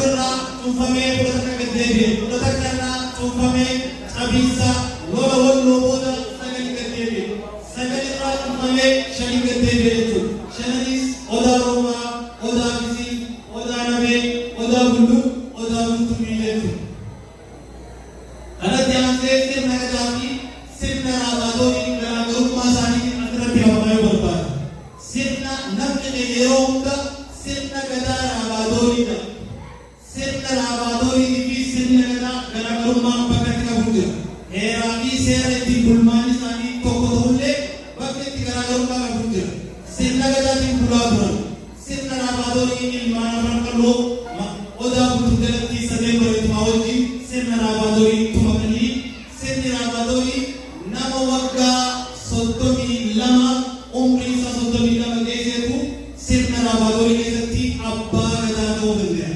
Afurra cuufamee fudhatama gaddeebi'e. Fudhatakanaa cuufamee qabiinsa lola walloo booda sagali gaddeebi'e. Sagalirraa cuufamee shani gaddeebi'e jechuudha. Shananis odaa roomaa, odaa bisii, odaa nabee, odaa bulluu, odaa bultumii jechuudha. Kanatti aansee sirna gadaa fi sirna raabaadoonii garaagarummaa isaanii asirratti hawamee barbaada. Sirna namni yeroo hunda sirna gadaa raabaadooniidha. Sirna raabaadoonii fi sirna gadaa garaagarummaan bakka itti qabu jira. Heeraa fi seera ittiin bulmaan isaanii tokko ta'ullee bakka itti garaagarummaa qabu jira. Sirna gadaatiin bulaa turan. Sirna raabaadoonii ilmaan afran qalloo odaa bultuu jalatti sadeen bareedumaa wajjin sirna raabaadoonii tumatanii sirni raabaadoonii nama waggaa 32 umrii isaa 32 geesseetu sirna raabaadoonii keessatti abbaa gadaa ta'uu danda'a.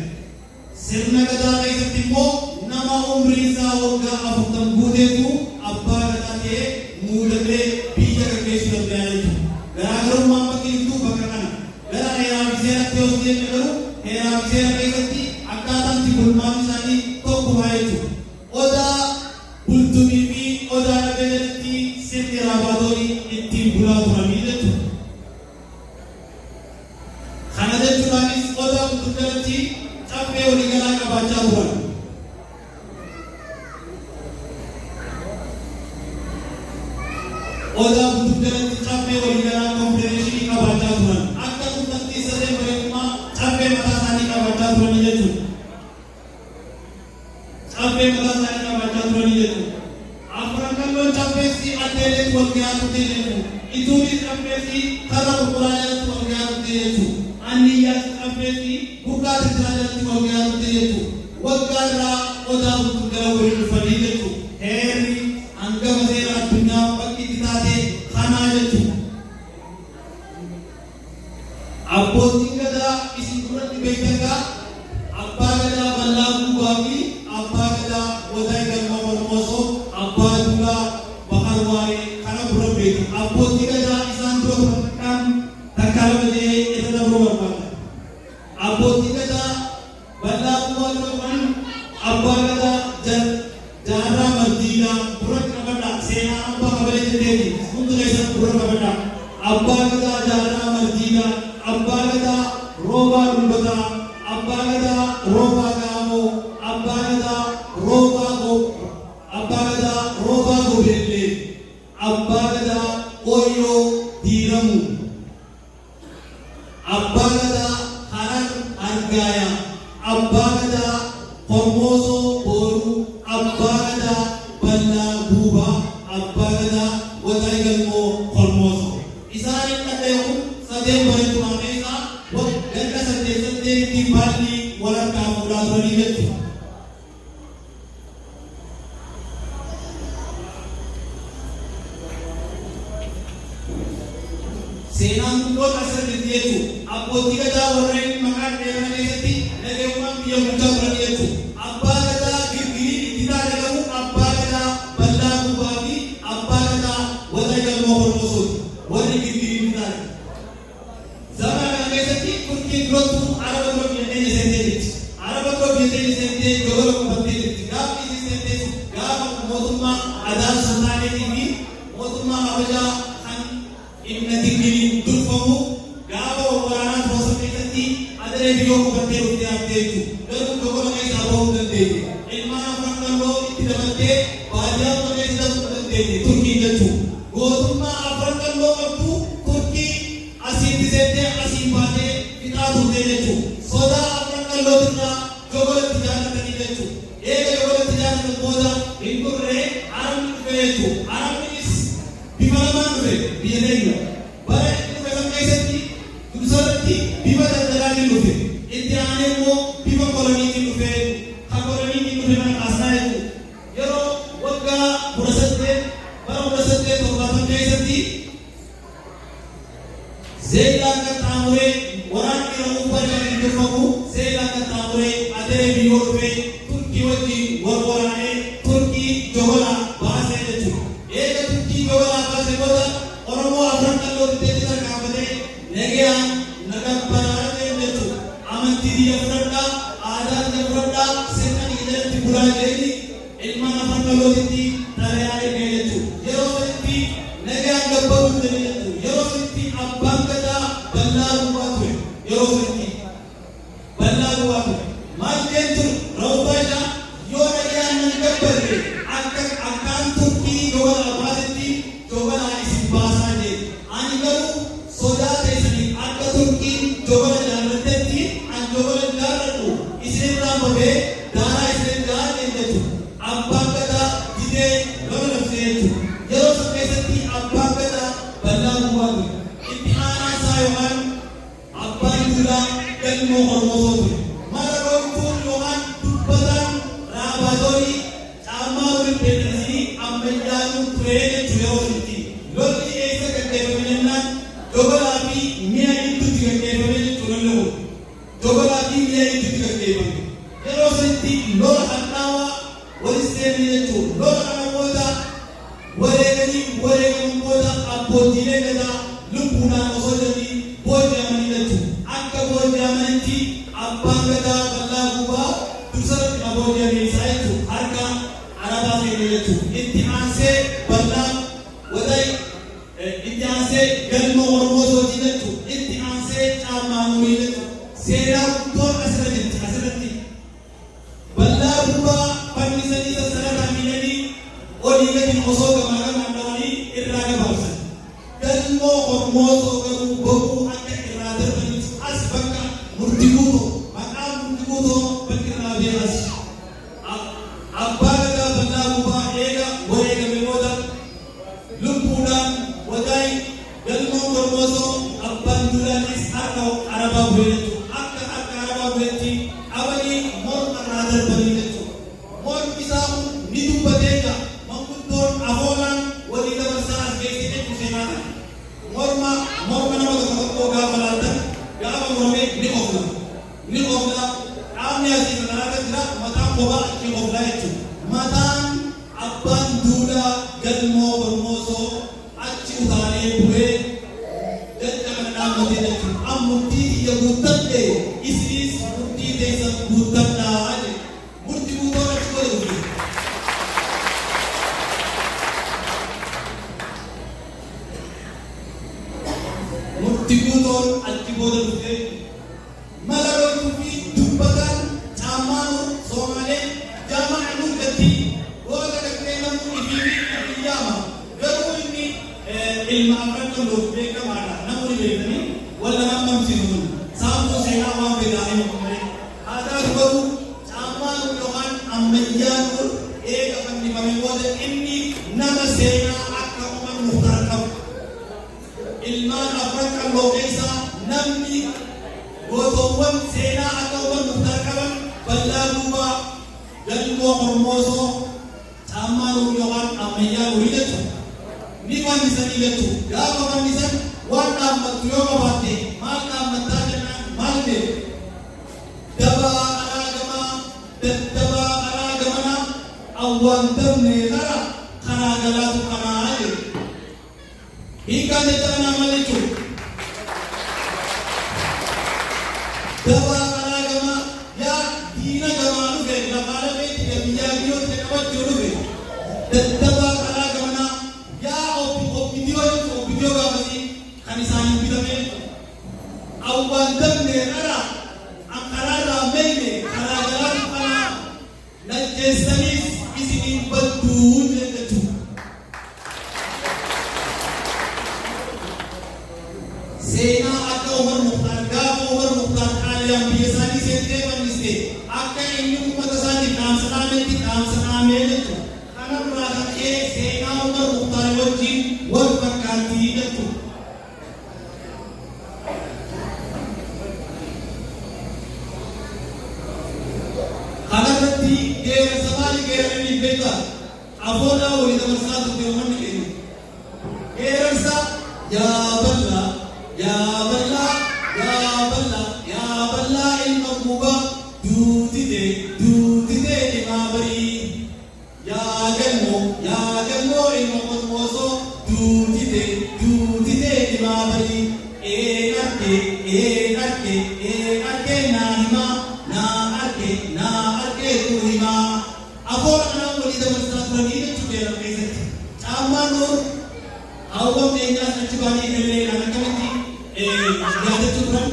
Sirna gadaa keessatti immoo nama umrii isaa waggaa 40 guuteetu abbaa gadaa ta'ee muudatee biyya gaggeessuu danda'a jechuudha. Garaagarummaan bakki jirtu bakka kana. Gara heeraa fi seeratti yoo deemne garuu heeraa fi seera keessatti akkaataan itti bulmaan isaanii tokkuma jechuudha. Odaa bultumii fi odaa nabee jalatti sirni raabaadoonii ittiin bulaa turanii jechuudha. Kana jechuudhaanis odaa bultuu jalatti caffee waliigalaa qabaachaa turan. Odaa bultuu jalatti caffee waliigalaa konfedereeshinii qabaachaa turan. Akka tuffatti sadeen bareedumaa caffee mataa isaanii qabaachaa turanii jechuudha. Caffee mataa isaanii qabaachaa turanii jechuudha. Afran kalloon caffeessi addeeleen wal gahaa turte jechuudha. Ituunis caffeessi karra qulqullaa jalatti wal gahaa turte jechuudha. Anniyyaas caffeessi burqaa tirtiraa jalatti wal gahaa turte jechuudha. Waggaa irraa odaa bultuu gara waliin dhufanii jechuudha. Heerri hangama seera addunyaa bakki itti taate kanaa jechuudha. Abbootiin gadaa isin duratti beekamaa abbaa gadaa bal'aa guubaa fi abbaa gadaa wadaa galma mormoosoo abbaa duulaa bahar waaree kana dura beeku. Abbootiin gadaa isaan dura turan takkaa lama ta'ee irra dabruu barbaada. Abbootiin gadaa bal'aa guubaa dura turan abbaa gadaa jaarraa mardiinaa dura qabadhaa seenaa abbaa kabalee jedheeti hundi keessatti dura qabadhaa. Abbaa gadaa jaarraa mardiinaa abbaa gadaa roobaa dulbataa abbaa gadaa roobaa gaamoo abbaa gadaa roobaa gobeellee abbaa gadaa ooyiroo diiramu abbaa gadaa harar argaaya abbaa gadaa hormoosoo booruu abbaa gadaa bal'aa guubaa abbaa gadaa wadaa galmoo hormoosoo isaanin dhadhee'u sadeen bareedumaa keessaa ganda saddeetti baalli walharkaa fuudhaa turanii jechuudha. Seenaan guddoon asirratti jechuudha. Abbootii gadaa warreen maqaan dheeraa keessatti nageewwan biyya bulchaa turan jechuudha. Abbaa gadaa girgirii itti taasifamu abbaa gadaa bal'aa guubaa fi abbaa gadaa wadaa galmoo hormosooti. Warri girgirii itti taasifamu. Zaman kana keessatti turkiin durattuu araba dura biyyateen seentee jirti. Araba dura biyyateen seentee gogola qubattee jirti. Gaafa isin seentee gaafa mootummaa Adaan Sultaaneetii fi mootummaa Habashaa kan Ibna Tigiriin durfamu gaafa waraanaa Toosaa keessatti adaree biyyoo qubattee dhuftee haftee jechuudha. Garuu gogola keessaa bahuu dandeenya. Ilmaan afran qalloo itti dabaltee baadiyyaa qofa keessa darbuu dandeenya turkiin jechuudha. Gootummaa afran qalloo qabdu turkii asitti seentee asii baatee fixaa turte jechuudha. Sodaa afran qallootirraa jogolatti jaallatanii jechuudha. Eega jogolatti jaallatan booda hin turree arabni dhufe jechuudha. Arabnis bifa lamaan dhufe biyya keenya. Bara inni dhufe kan keessatti dursarratti bifa daldalaatiin dhufe. Itti aanee immoo bifa koloniitiin dhufe. Kan koloniitiin dhufe kana kaasnaa jechuudha. Yeroo waggaa 18 bara 1870 keessatti Zeelaan qaxxaamuree waraanni yeroo uffata durfamu Zeelaan qaxxaamuree adaree biyyoo dhufee turkii wajjin wal waraanee turkii jogolaa baasee jechuudha. Eega turkii jogolaa baasee booda Oromoo afran qalloo bitee tarkaanfatee nagayaan nagaa baraaree jechuudha. Amantii biyya fudhadhaa aadaa jeeni ilma nafa dhalootatti xalayaa ergee jechuudha. Yeroo itti nagaan gabbaa'uu dandeenyu yeroo itti abbaan gadaa bal'aa bu'aa ture yeroo itti bal'aa bu'aa ture maal jechuu rawbaasha yoo nagaan nan gabbarre akkaan turkii jobala abbaasitti jobala isin baasaa jee ani garuu sodaa keessanii akka turkii jobala jaallattetti an jobala jaalladhu isinirraa mabee daaraa isin jaalladhe jechuudha. Abbaan gadaa didee lola labsee jechuudha. Yeroo san keessatti abbaan gadaa bal'aa bu'aa ture. Itti aanaa isaa yookaan abbaan duulaa galmoo hormosoo ture. Mara roobtuun yookaan dubbataan raabaatoorii caammaa waliin beeksisanii ammayyaanuu ture jechuudha yeroo sanatti. Lolli eessa gaggeeffame jennaan jobalaa fi mi'a hedduutti gaggeeffame jechuudha lolli kun. Jobalaa fi mi'a hedduutti gaggeeffame. Yeroo sanatti lola handhaawaa walis deemee jechuun lola namoota wareegaman booda abbootiilee gadaa lubbuudhaan osoo jiranii booji'amanii jechuudha. Akka booji'amanitti abbaan gadaa bal'aa gubaa dursatti booji'amee isaa jechuudha. Harka arabaa seenee jechuudha. Itti aansee bal'aa waday itti aansee galma hormosootii jechuudha. Itti aansee caammaa murii jechuudha. Seenaa guddoon asirratti bal'aa gubaa fannisanii sassarataa miidhanii olii gadi osoo gamaa dhawanii irraa gabaabsan. Galmoo hormoosoo garuu bokuu akka irraa darbaniif as bakka murtii guutoo maqaa murtii guutoo bakka irraa beekas. Abbaa gadaa bal'aa gubaa eega wareegame booda lubbuudhaan wadaay galmoo hormoosoo abbaan duulaanis harka arabaa bu'ee jechuudha. Akka arabaa bu'eetti qabanii morma irraa darbanii jechuudha. Mormi isaa kun ni dubbatee jira. Manguddoon afoolaan walii dabarsaa as geessite kuseenaadha. Morma nama tokko gaafa laaltan gaafa mormee ni ofla. Qaamni asii kanarra jira mataan kophaa achi oflaa jechuudha. Mataan abbaan duulaa galmoo hormoosoo achi utaalee bu'ee dadhabana dhaabbatee jechuudha. Murtii biyya guuttadhe isinis murtii teessa guuttadhaa jedhe. Murtii guutoon achi godhe dhufe. Murtii guutoon achi booda dhufe. Mala loltuu fi dubbataan caammaan Somaalee jaamaa murgatti goota dhaqnee namni fi biyyaama. Garuu inni ilma afran loluu beekamaadha. Namoonni beekanii wal nama mamsiisu. Saamtuu seenaa waan beekaanii malee. Aadaa garuu caammaan yookaan ammayyaan kun eega fannifame booda inni nama seenaa akka Umar Muhtaar qabu. Ilmaan afran qal'oo keessaa namni gootoowwan seenaa akka Umar Muhtaar qaban bal'aa gubaa galmoo hormoosoo caammaan yookaan ammayyaan horii jechuudha. Ni fannisanii jechuudha. Gaafa fannisan waan dhaabbattu yoo qabaatte maal dhaabbattaa jennaan maal ta'e? Dabaa araagamanaa awwaantamne kara karaa galaatu kanaa jedhu. Hiikaan jecha kanaa maal jechuudha? Dabaa araagamaa yaa diina gamaa dhufe lafaa lafeetti biyyaa biyyootti qabachuu dhufe. Dabaa araagamanaa yaa obbidiyoo jechuudha. Obbidiyoo gaafasii kan isaanii bitame awwaantamne kara akkaraarraa meeyne karaa galaatu kanaa najjeessaniif isiniin badduu jechuudha. Seenaa akka Umar Muhtaar gaafa Umar Muhtaar qaaliyaan biyya isaanii seentee fanniste akka inni uummata isaaniif dhaamsa dhaamee jechuudha. Kanarraa ka'ee seenaa Umar Muhtaar wajjin wal fakkaattii jechuudha. Kanarratti geerarsa maali geeraranii beektaa? Afoodaa walii dabarsaa turte uummanni keenya. Geerarsa yaa bal'aa ilma gubaa duutitee dhimaa barii. Yaa galmoo ilma hormoosoo duutitee dhimaa barii. Ee arke naa himaa naa arke tu himaa. Afoora kanaan walii dabarsaa turanii jechuudha yeroo keessatti. Caammaan nuur hawwam eenyaas achi baanii galleedhaan akkamitti yaadachuu turan.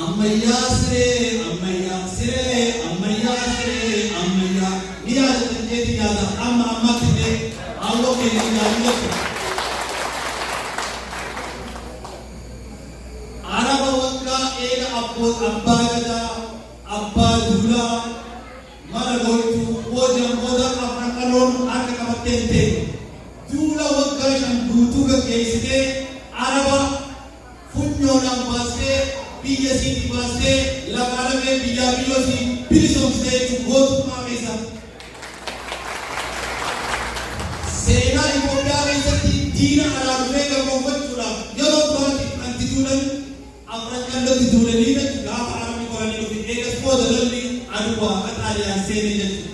Ammayyaa siree, ammayyaa siree, ammayyaa siree, ammayyaa ni yaadatan jeeti yaada amma ammatti illee hawwam keenya yaaduu jechuudha. Araba waggaa eega abbaa gadaa, abbaa duulaa, mana gootuu, booda afran qaloon harka qabatteen ta'e. Duula waggaa shan guutuu gaggeessitee araba funyoodhaan baastee biyya isiitti baastee lafaa lamee biyyaa biyyootii bilisoomsitee jechuun gootummaa keessa. Seenaa Itoophiyaa keessatti diina alaa dhufee gabboofachuudhaaf yeroo duraatti anti duulan afran qallotti duulanii jechuudha. Gaafa arabni qoranii dhufe eegas booda lolli aduwaa qaxaaliyaan seenee jechuudha.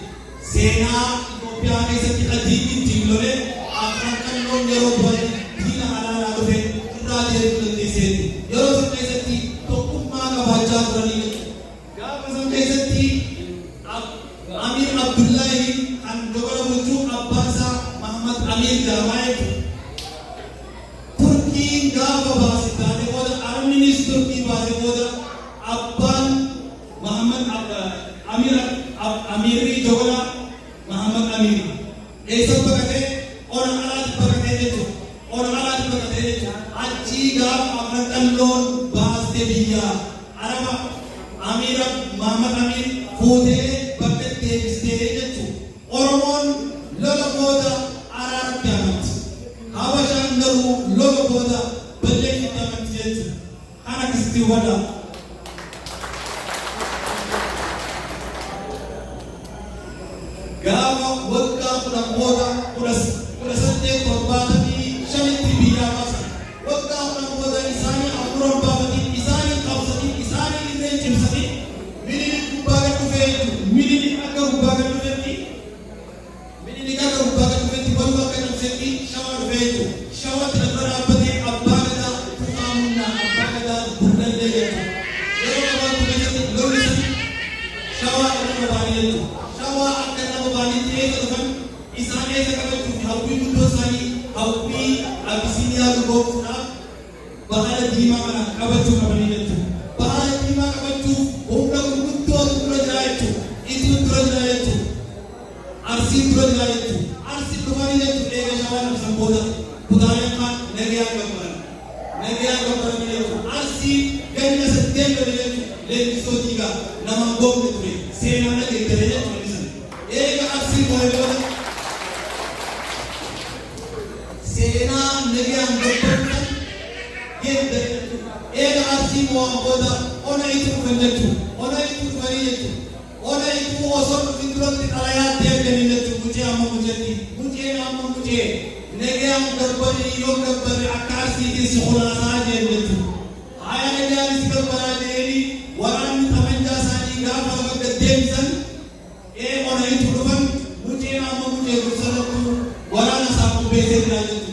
Seenaa Itoophiyaa keessatti adiin ittiin lolee afran qalloon yeroo duraatti diina alaa dhufe irraa deemuu dandeesseetti. Yeroo san keessatti tokkummaa qabaachaa turanii jechuudha. Gaafa san keessatti Amir Abdullahi kan dogola bulchuu abbaan isaa Muhammad Amir Gaamaa jechuudha. Turkiin gaafa baase taate booda arabnis Turkii baase booda abbaan Muhammad Amirri dogola Muhammad Amir eessa baqatee ona alaatti baqatee jechuudha. Ona alaatti baqatee jechuudha. Achii gaafa afran qalloon baastee biyyaa araba Amira Muhammad Amir fuutee bakka deebistee jechuudha. Oromoon lola booda araaratti amanti. Habashaan garuu lola booda balleessitti amanti jechuudha. Kan akkasitti hubataa. Gaafa waggaa kudhan booda kudha saddeet torbaatamii shanitti biyyaa baasan. Waggaa kudhan booda isaanii hafuuran baafatanii isaanii qabsanii isaanii illee cimsanii Minilik gubbaa gad dhufee Minilik akka gubbaa gad dhufetti waluma akka cabsetti shawaa dhufee jechuudha. Shawatti lafa dhaabbatee abbaa gadaa Tufaamunnaa abbaa gadaa Gullallee jechuudha. Yeroo gabaabaa keessatti lolli sun shawaa irra bobaanii jechuudha. Shawaa akka irra bobaanii eessa dhufan isaan eessa qabachuuf hawwii guddoo isaanii hawwii Abisiiniyaa dhugoomsuudhaaf baala diimaa kana qabachuu qabanii jechuudha. Baala diimaa qabachuuf humna gurguddootu dura jira jechuudha. Isin dura jira jechuudha. Arsiin dura jira jechuudha. Arsiin dhufanii jechuudha eega shawaa labsan booda kutaalemmaa nagayaan gabbaranii jechuudha. Arsiin ganna saddeet lole jechuudha. Leenjisootii gaa nama goomne ture seenaa nageettare jechuudha isan. Eega arsiin gore booda seenaa nagayaan gabbaratan geeddare jechuudha. Eega arsiin waan booda ona itti dhufan jechuudha. Ona itti dhufanii jechuudha. Ona itti osoo dhufin duratti xalayaa deemanii jechuudha. Mucee amma muceetti. Muceen amma mucee nagayaan gabbaranii yoo gabbarre akka arsiitiin si khulaasaa jeen jechuudha. Haya nagayaan si gabbaraa jeeni waraanni tamanjaa isaanii gaafa lafa gad deebisan ona itti dhufan muceen amma mucee gursarattu waraana isaa qopheessee jira jechuudha.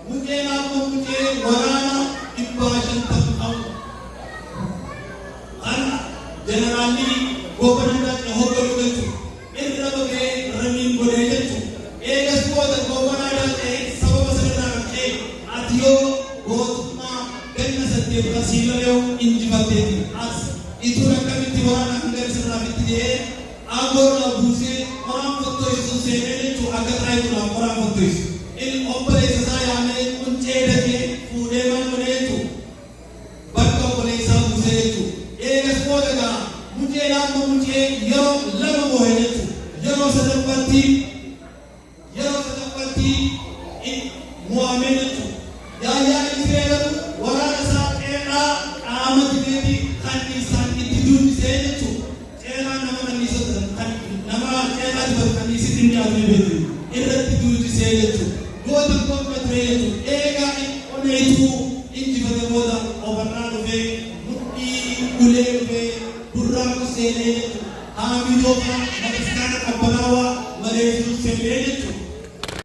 Muceen amma mucee waraana 500 qabu. Kan jeneraalli goobanaadhaan hogganuu jechuudha. Irra bagee ramiin godhee jechuudha. Eegas booda goobanaadhaan ta'e sababa sanarraa kan ta'e ati yoo gootummaa ganna saddeet kasiilalee injifatteeti. As ituun akkamitti waraana hanga isarraa itti jedhee aangoorraa buusee qoraan fottoisu seenee jechuudha. Akka xaayituudhaaf qoraan fottoisu. Inni obboleessa isaa yaamee quncee dhaqee fuudhee mana godhee jechuudha. Bakka obboleessaa buusee jechuudha. Eegas booda gaa mucee naannoo mucee yeroo lama moo'e jechuudha. Yeroo sadaffaatti mo'amee jechuudha. Yaayyaan Israa'el garuu waraana isaa qeeqaa qaama dibeetii kan isaan itti duubisee jechuudha. Qeeqaa nama nanniisota kan nama qeeqaa dibatu kan isitti hin yaadne beeku irratti duubisee jechuudha. Goota goota ture jechuudha. Eegaa oneetuu injifate booda ofarraa dhufee mudhii ulee dhufee durraa seenee jechuudha. Haamidoofa mataskaana qabbanaawaa mareessuu seenee jechuudha.